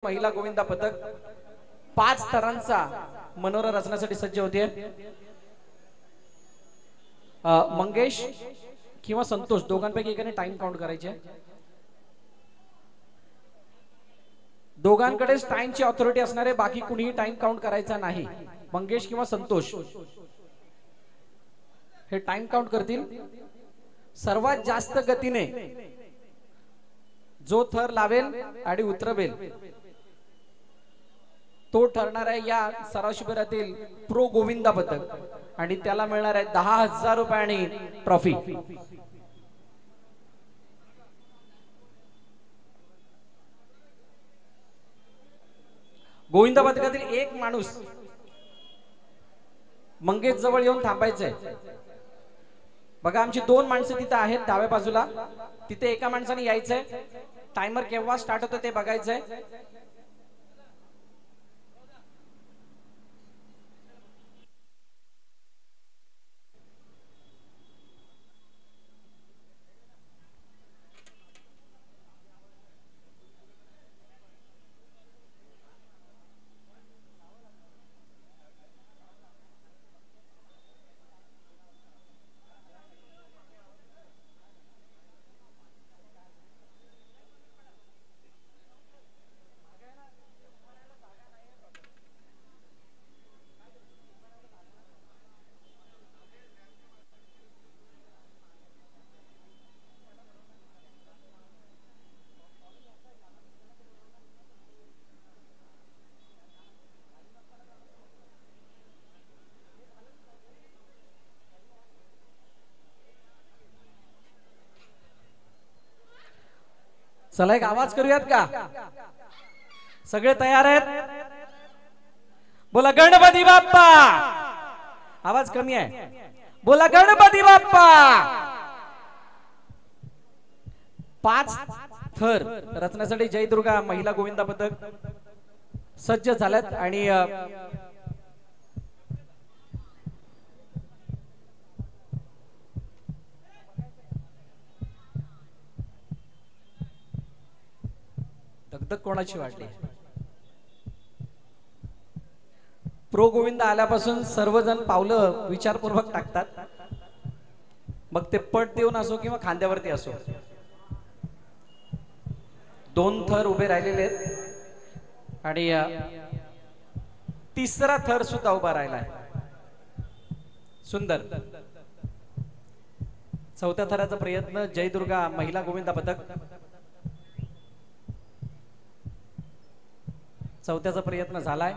महिला गोविंदा पथक 5 थरांचा मनोरा रचण्यासाठी सज्ज होते। मंगेश किंवा संतोष दोघांपैकी एकाने टाइम काउंट करायचे। दोघांकडेच टाइमची ऑथॉरिटी असणार आहे, बाकी कुणीही टाइम काउंट करायचा नाही। मंगेश किंवा संतोष हे टाइम काउंट करतील। सर्वात जास्त गतीने जो थर लावेल आणि उतरवेल तो ठरणार आहे या सराव शिबिरातील प्रो गोविंदा पथक आणि त्याला मिळणार आहे 10,000 रुपये आणि ट्रॉफी। गोविंदा पथकातील एक माणूस मंगेश जवळ येऊन थांबायचंय। बघा आमची 2 माणसं तिथे आहेत डाव्या बाजूला, तिथे एका माणसाने यायचंय। टाइमर केव्हा स्टार्ट होतो ते बघायचंय। चला एक आवाज करूयात का? सगळे तयार आहेत? बोला गणपती बाप्पा। आवाज कमी आहे, बोला गणपती बाप्पा। 5 थर रचण्यासाठी जयदुर्गा महिला गोविंदा पथक सज्ज झालेत आणि दगदग कोणाची वाटली? प्रो गोविंदा आल्यापासून सर्वजण पावलं विचारपूर्वक टाकतात, मग ते पट देऊन असो किंवा खांद्यावरती असो। 2 थर उभे राहिलेले आहेत आणि 3रा थर सुद्धा उभा राहिलाय। सुंदर। 4थ्या थराचा प्रयत्न जयदुर्गा महिला गोविंदा पथक। 4थ्याचा प्रयत्न झालाय,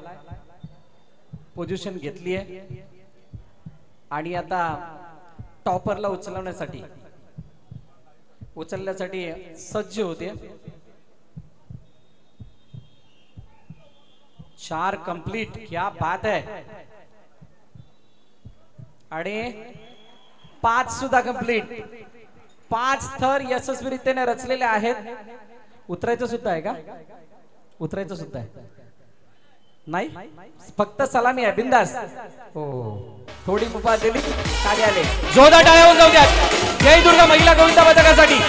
पोझिशन घेतली आहे आणि आता टॉपरला उचलण्यासाठी सज्ज होते। 4 कंप्लीट, क्या बात है। आणि 5 सुद्धा कंप्लीट। 5 थर यशस्वीरित्याने रचलेले आहेत। उतरायचं सुद्धा आहे का? उतरायचं सुद्धा आहे नाही, फक्त सलामी आहे, बिंदास। हो थोडी मुभा दिली, खाली आले। जोरदार टाळ्या होऊन जाऊ द्या जयदुर्गा महिला गोविंदा पथकासाठी।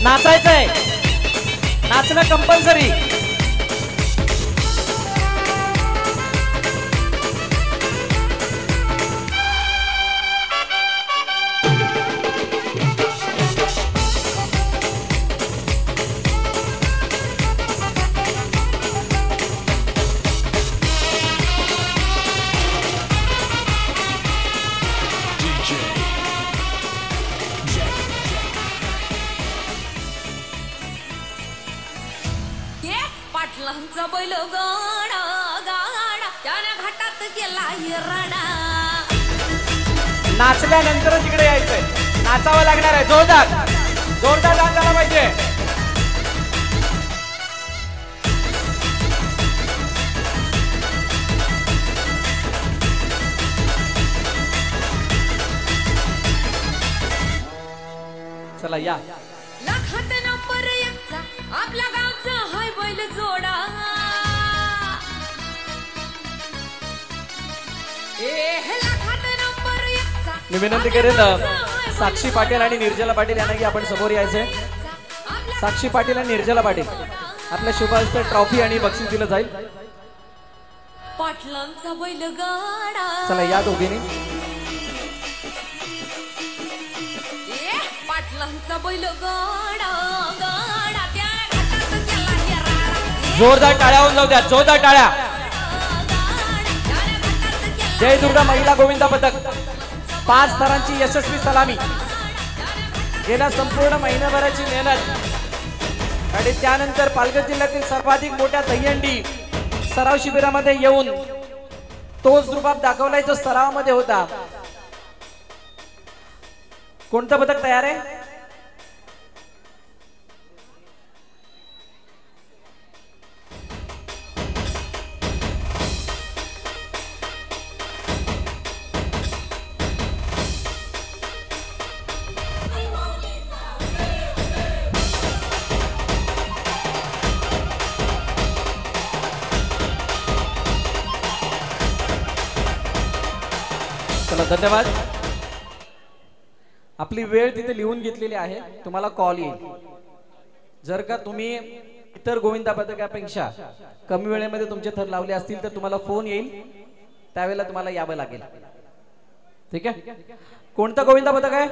नाचायचंय, नाचणं कंपल्सरी। पाटलांचा बैल गाडा गाडा त्याने घाटात केला रडा। नाचल्यानंतर तिकडे यायचंय, नाचावं लागणार आहे। जोरदार जोरदार डान्स झाला पाहिजे। चला या. लाखात नंबर एकचा आपल्या गावचा मी विनंती करेल साक्षी पाटील आणि निर्जला पाटील यांना की आपण समोर यायचंय. साक्षी पाटील आणि निर्जला पाटील आपल्या शुभहस्ते ट्रॉफी आणि बक्षीस दिलं जाईल. पाटलांचा बैलगाडा. चला या दोघींनी. पाटलांचा बैलगाडा गाडा त्या घाटात गेला हिराडा. जोरदार टाळ्या होऊन जाऊ द्या, जोरदार टाळ्या. जय दुर्गा महिला गोविंदा पथक 5 थरांची यशस्वी सलामी. गेल्या संपूर्ण महिन्याभराची मेहनत आणि त्यानंतर पालघर जिल्ह्यातील सर्वाधिक मोठ्या दहीहंडी सराव शिबिरामध्ये येऊन तोच रुबाब दाखवलाय जो सरावामध्ये होता. कोणतं पथक तयार आहे? चला धन्यवाद. आपली वेळ तिथे लिहून घेतलेली आहे. तुम्हाला कॉल येईल. जर का तुम्ही इतर गोविंदा पथकापेक्षा कमी वेळेमध्ये तुमचे थर लावले असतील तर तुम्हाला फोन येईल. त्यावेळेला तुम्हाला यावं लागेल. ठीक आहे. कोणतं गोविंदा पथक आहे?